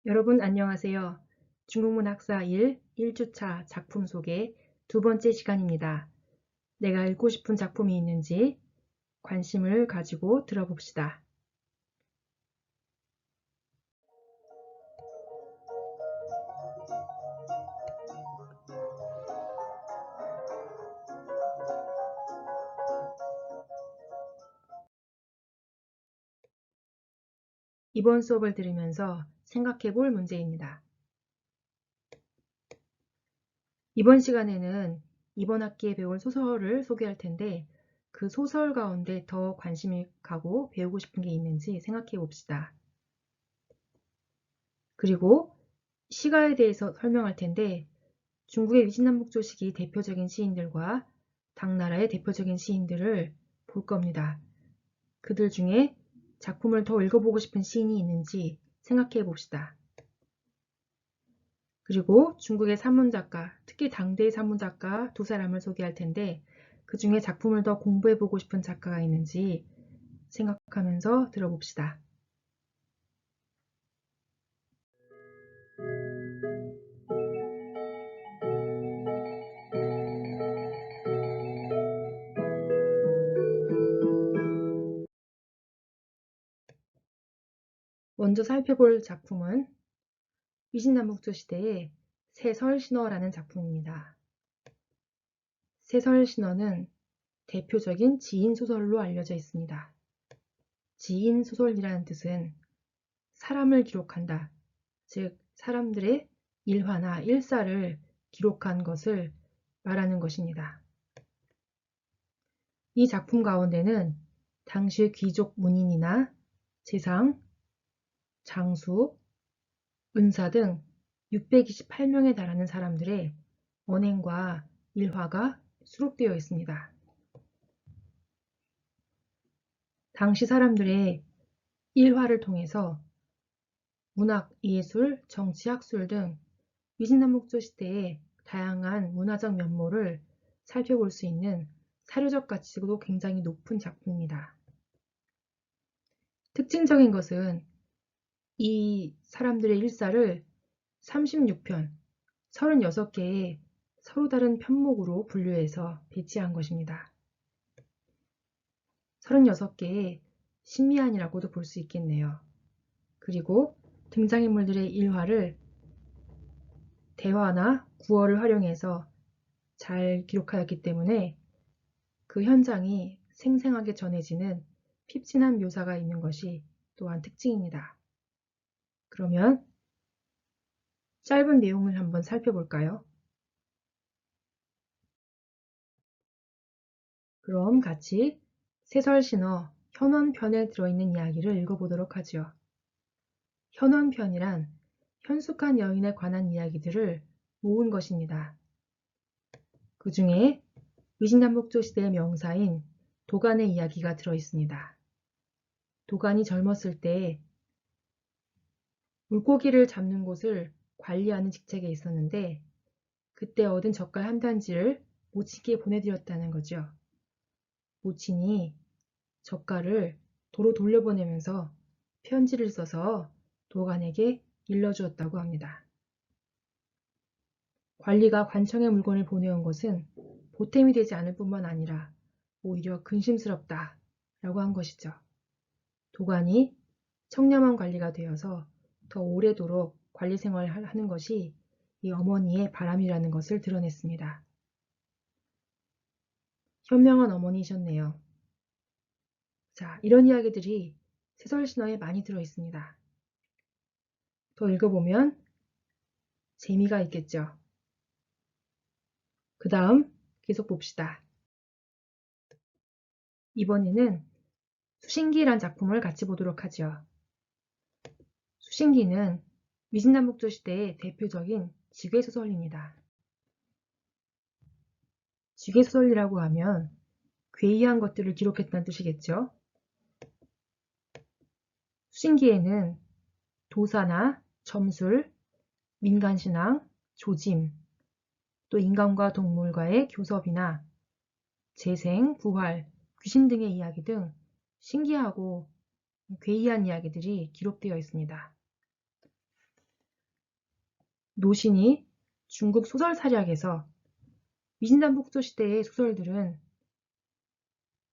여러분 안녕하세요. 중국문학사 1주차 작품 소개 두 번째 시간입니다. 내가 읽고 싶은 작품이 있는지 관심을 가지고 들어봅시다. 이번 수업을 들으면서 생각해 볼 문제입니다. 이번 시간에는 이번 학기에 배울 소설을 소개할 텐데 그 소설 가운데 더 관심이 가고 배우고 싶은 게 있는지 생각해 봅시다. 그리고 시가에 대해서 설명할 텐데 중국의 위진남북조 시기 대표적인 시인들과 당나라의 대표적인 시인들을 볼 겁니다. 그들 중에 작품을 더 읽어보고 싶은 시인이 있는지 생각해 봅시다. 그리고 중국의 산문작가, 특히 당대의 산문작가 두 사람을 소개할 텐데 그 중에 작품을 더 공부해보고 싶은 작가가 있는지 생각하면서 들어봅시다. 먼저 살펴볼 작품은 위진남북조 시대의 세설신어라는 작품입니다. 세설신어는 대표적인 지인소설로 알려져 있습니다. 지인소설이라는 뜻은 사람을 기록한다, 즉 사람들의 일화나 일사를 기록한 것을 말하는 것입니다. 이 작품 가운데는 당시의 귀족 문인이나 재상, 장수, 은사 등 628명에 달하는 사람들의 언행과 일화가 수록되어 있습니다. 당시 사람들의 일화를 통해서 문학, 예술, 정치, 학술 등 위진남북조 시대의 다양한 문화적 면모를 살펴볼 수 있는 사료적 가치도 굉장히 높은 작품입니다. 특징적인 것은 이 사람들의 일사를 36편, 36개의 서로 다른 편목으로 분류해서 배치한 것입니다. 36개의 신미안이라고도 볼 수 있겠네요. 그리고 등장인물들의 일화를 대화나 구어를 활용해서 잘 기록하였기 때문에 그 현장이 생생하게 전해지는 핍진한 묘사가 있는 것이 또한 특징입니다. 그러면 짧은 내용을 한번 살펴볼까요? 그럼 같이 세설신어 현원편에 들어있는 이야기를 읽어보도록 하죠. 현원편이란 현숙한 여인에 관한 이야기들을 모은 것입니다. 그 중에 위진남북조 시대의 명사인 도간의 이야기가 들어있습니다. 도간이 젊었을 때 물고기를 잡는 곳을 관리하는 직책에 있었는데 그때 얻은 젓갈 한 단지를 모친께 보내드렸다는 거죠. 모친이 젓갈을 도로 돌려보내면서 편지를 써서 도간에게 일러주었다고 합니다. 관리가 관청에 물건을 보내온 것은 보탬이 되지 않을 뿐만 아니라 오히려 근심스럽다 라고 한 것이죠. 도간이 청렴한 관리가 되어서 더 오래도록 관리 생활을 하는 것이 이 어머니의 바람이라는 것을 드러냈습니다. 현명한 어머니셨네요. 자, 이런 이야기들이 세설신어에 많이 들어있습니다. 더 읽어보면 재미가 있겠죠. 그 다음 계속 봅시다. 이번에는 수신기란 작품을 같이 보도록 하죠. 수신기는 위진남북조 시대의 대표적인 지괴소설입니다. 지괴소설이라고 하면 괴이한 것들을 기록했다는 뜻이겠죠. 수신기에는 도사나 점술, 민간신앙, 조짐, 또 인간과 동물과의 교섭이나 재생, 부활, 귀신 등의 이야기 등 신기하고 괴이한 이야기들이 기록되어 있습니다. 노신이 중국 소설 사략에서 위진단북조 시대의 소설들은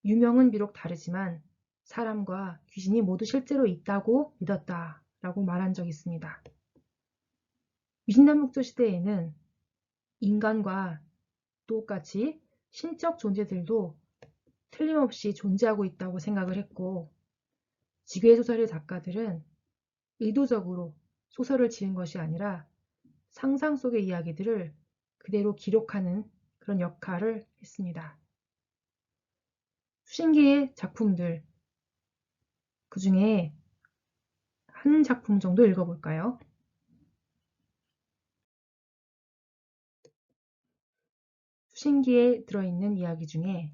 유명은 비록 다르지만 사람과 귀신이 모두 실제로 있다고 믿었다라고 말한 적이 있습니다. 위진단북조 시대에는 인간과 똑같이 신적 존재들도 틀림없이 존재하고 있다고 생각을 했고, 지괴 소설의 작가들은 의도적으로 소설을 지은 것이 아니라 상상 속의 이야기들을 그대로 기록하는 그런 역할을 했습니다. 수십 개의 작품들, 그 중에 한 작품 정도 읽어볼까요? 수신기에 들어있는 이야기 중에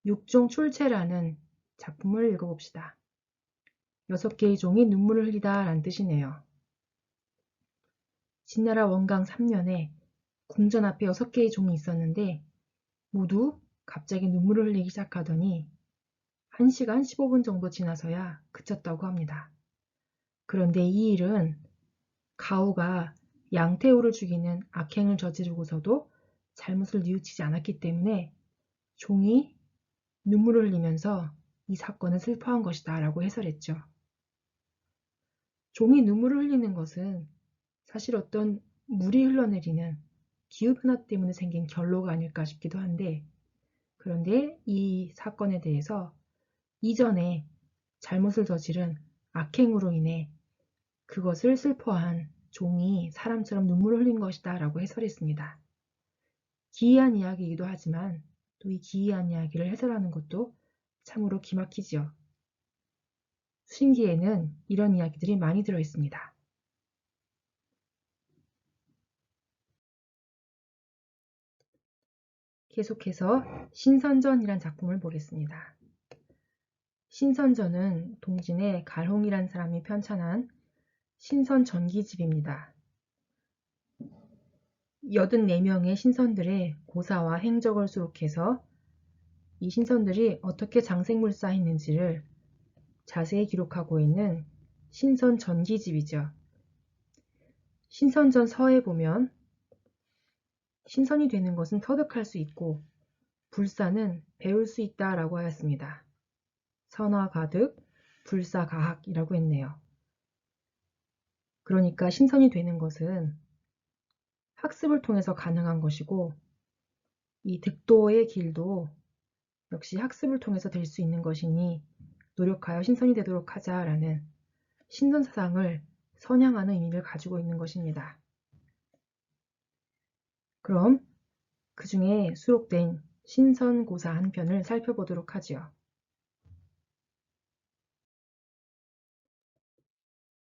육종 출체라는 작품을 읽어봅시다. 6개의 종이 눈물을 흘리다 라는 뜻이네요. 진나라 원강 3년에 궁전 앞에 6개의 종이 있었는데 모두 갑자기 눈물을 흘리기 시작하더니 1시간 15분 정도 지나서야 그쳤다고 합니다. 그런데 이 일은 가후가 양태호를 죽이는 악행을 저지르고서도 잘못을 뉘우치지 않았기 때문에 종이 눈물을 흘리면서 이 사건을 슬퍼한 것이다 라고 해설했죠. 종이 눈물을 흘리는 것은 사실 어떤 물이 흘러내리는 기후변화 때문에 생긴 결로가 아닐까 싶기도 한데, 그런데 이 사건에 대해서 이전에 잘못을 저지른 악행으로 인해 그것을 슬퍼한 종이 사람처럼 눈물을 흘린 것이다 라고 해설했습니다. 기이한 이야기이기도 하지만 또 이 기이한 이야기를 해설하는 것도 참으로 기막히지요. 수신기에는 이런 이야기들이 많이 들어있습니다. 계속해서 신선전이란 작품을 보겠습니다. 신선전은 동진의 갈홍이란 사람이 편찬한 신선 전기집입니다. 84명의 신선들의 고사와 행적을 수록해서 이 신선들이 어떻게 장생물사했는지를 자세히 기록하고 있는 신선 전기집이죠. 신선전 서에 보면 신선이 되는 것은 터득할 수 있고 불사는 배울 수 있다 라고 하였습니다. 선화가득, 불사가학이라고 했네요. 그러니까 신선이 되는 것은 학습을 통해서 가능한 것이고 이 득도의 길도 역시 학습을 통해서 될 수 있는 것이니 노력하여 신선이 되도록 하자라는 신선사상을 선양하는 의미를 가지고 있는 것입니다. 그럼 그 중에 수록된 신선고사 한 편을 살펴보도록 하지요.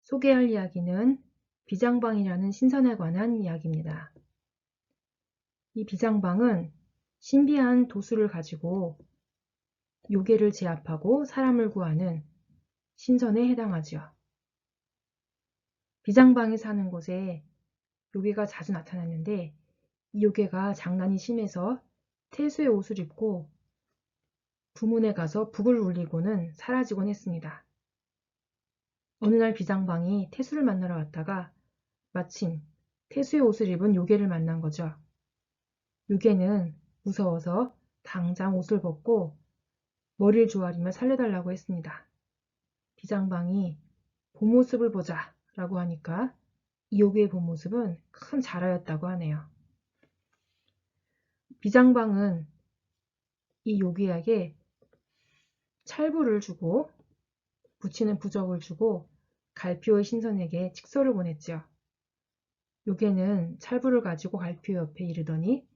소개할 이야기는 비장방이라는 신선에 관한 이야기입니다. 이 비장방은 신비한 도수를 가지고 요괴를 제압하고 사람을 구하는 신선에 해당하지요. 비장방이 사는 곳에 요괴가 자주 나타났는데 이 요괴가 장난이 심해서 태수의 옷을 입고 부문에 가서 북을 울리고는 사라지곤 했습니다. 어느 날 비장방이 태수를 만나러 왔다가 마침 태수의 옷을 입은 요괴를 만난 거죠. 요괴는 무서워서 당장 옷을 벗고 머리를 조아리며 살려달라고 했습니다. 비장방이 본 모습을 보자 라고 하니까 이 요괴의 본 모습은 큰 자라였다고 하네요. 비장방은 이 요괴에게 찰부를 주고 붙이는 부적을 주고 갈피오의 신선에게 칙서를 보냈죠. 요괴는 찰부를 가지고 갈피오 옆에 이르더니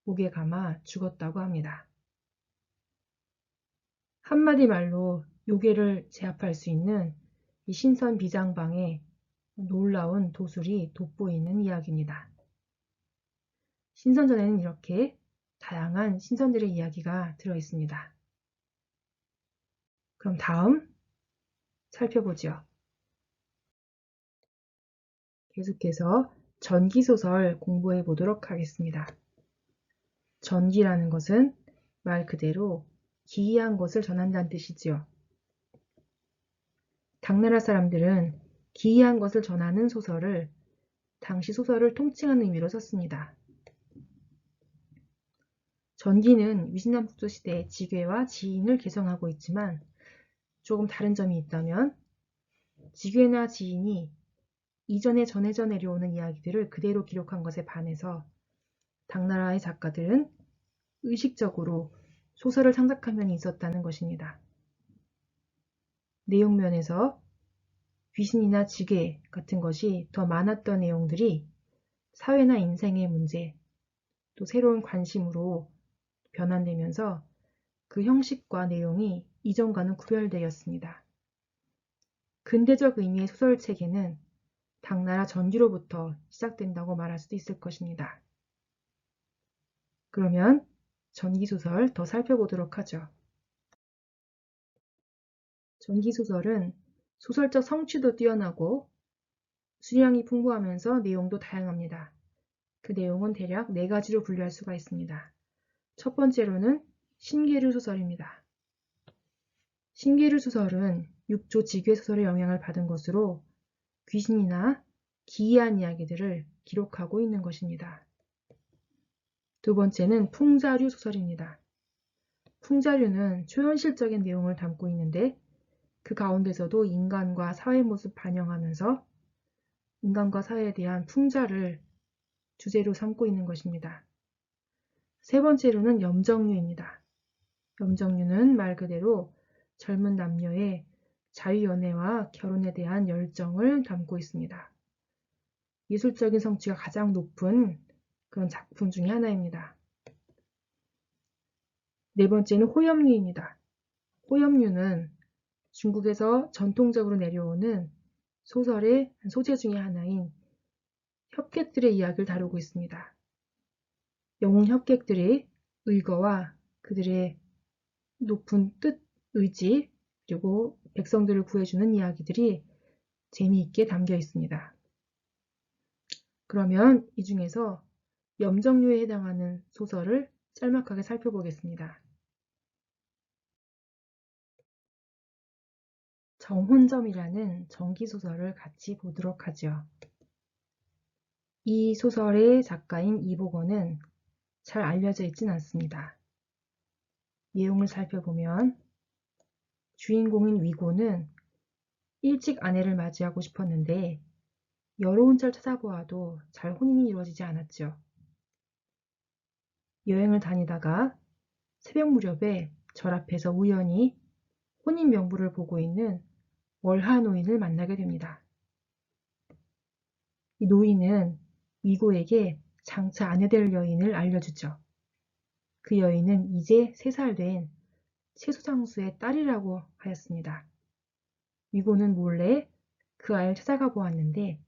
목에 감아 죽었다고 합니다. 한마디 말로 요괴를 제압할 수 있는 이 신선 비장방의 놀라운 도술이 돋보이는 이야기입니다. 신선전에는 이렇게 다양한 신선들의 이야기가 들어있습니다. 그럼 다음 살펴보죠. 계속해서 전기소설 공부해 보도록 하겠습니다. 전기라는 것은 말 그대로 기이한 것을 전한다는 뜻이지요. 당나라 사람들은 기이한 것을 전하는 소설을 당시 소설을 통칭하는 의미로 썼습니다. 전기는 위진남북조 시대의 지괴와 지인을 개성하고 있지만 조금 다른 점이 있다면 지괴나 지인이 이전에 전해져 내려오는 이야기들을 그대로 기록한 것에 반해서 당나라의 작가들은 의식적으로 소설을 창작한 면이 있었다는 것입니다. 내용 면에서 귀신이나 지괴 같은 것이 더 많았던 내용들이 사회나 인생의 문제, 또 새로운 관심으로 변환되면서 그 형식과 내용이 이전과는 구별되었습니다. 근대적 의미의 소설체계는 당나라 전기로부터 시작된다고 말할 수도 있을 것입니다. 그러면 전기소설 더 살펴보도록 하죠. 전기소설은 소설적 성취도 뛰어나고 수량이 풍부하면서 내용도 다양합니다. 그 내용은 대략 4가지로 분류할 수가 있습니다. 첫 번째로는 신기루 소설입니다. 신기루 소설은 육조 지괴 소설의 영향을 받은 것으로 귀신이나 기이한 이야기들을 기록하고 있는 것입니다. 두 번째는 풍자류 소설입니다. 풍자류는 초현실적인 내용을 담고 있는데 그 가운데서도 인간과 사회 모습 반영하면서 인간과 사회에 대한 풍자를 주제로 삼고 있는 것입니다. 세 번째로는 염정류입니다. 염정류는 말 그대로 젊은 남녀의 자유연애와 결혼에 대한 열정을 담고 있습니다. 예술적인 성취가 가장 높은 그런 작품 중에 하나입니다. 네 번째는 호염류입니다. 호염류는 중국에서 전통적으로 내려오는 소설의 소재 중에 하나인 협객들의 이야기를 다루고 있습니다. 영웅 협객들의 의거와 그들의 높은 뜻, 의지, 그리고 백성들을 구해주는 이야기들이 재미있게 담겨 있습니다. 그러면 이 중에서 염정류에 해당하는 소설을 짤막하게 살펴보겠습니다. 정혼점이라는 전기소설을 같이 보도록 하죠. 이 소설의 작가인 이복원은 잘 알려져 있진 않습니다. 내용을 살펴보면 주인공인 위고는 일찍 아내를 맞이하고 싶었는데 여러 혼처를 찾아보아도 잘 혼인이 이루어지지 않았죠. 여행을 다니다가 새벽 무렵에 절 앞에서 우연히 혼인 명부를 보고 있는 월하 노인을 만나게 됩니다. 이 노인은 위고에게 장차 아내 될 여인을 알려주죠. 그 여인은 이제 3살 된 채소장수의 딸이라고 하였습니다. 위고는 몰래 그 아이를 찾아가 보았는데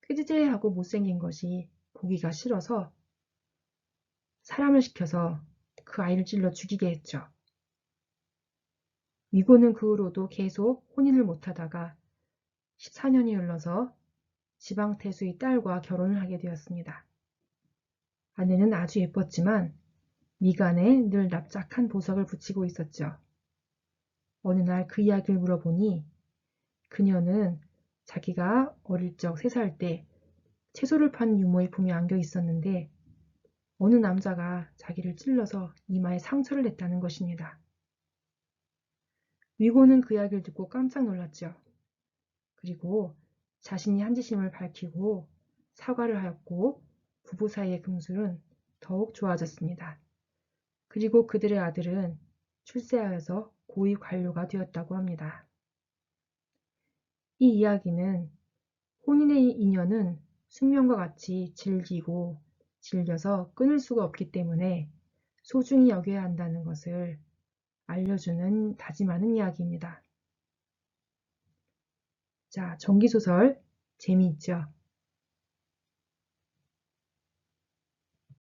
꾀지재하고 못생긴 것이 보기가 싫어서 사람을 시켜서 그 아이를 찔러 죽이게 했죠. 위고는 그 후로도 계속 혼인을 못하다가 14년이 흘러서 지방태수의 딸과 결혼을 하게 되었습니다. 아내는 아주 예뻤지만 미간에 늘 납작한 보석을 붙이고 있었죠. 어느 날 그 이야기를 물어보니 그녀는 자기가 어릴 적 3살 때 채소를 파는 유모의 품에 안겨 있었는데 어느 남자가 자기를 찔러서 이마에 상처를 냈다는 것입니다. 위고는 그 이야기를 듣고 깜짝 놀랐죠. 그리고 자신이 한 짓임을 밝히고 사과를 하였고 부부 사이의 금술은 더욱 좋아졌습니다. 그리고 그들의 아들은 출세하여서 고위 관료가 되었다고 합니다. 이 이야기는 혼인의 인연은 숙명과 같이 질기고 질겨서 끊을 수가 없기 때문에 소중히 여겨야 한다는 것을 알려주는 다짐하는 이야기입니다. 자, 전기소설 재미있죠?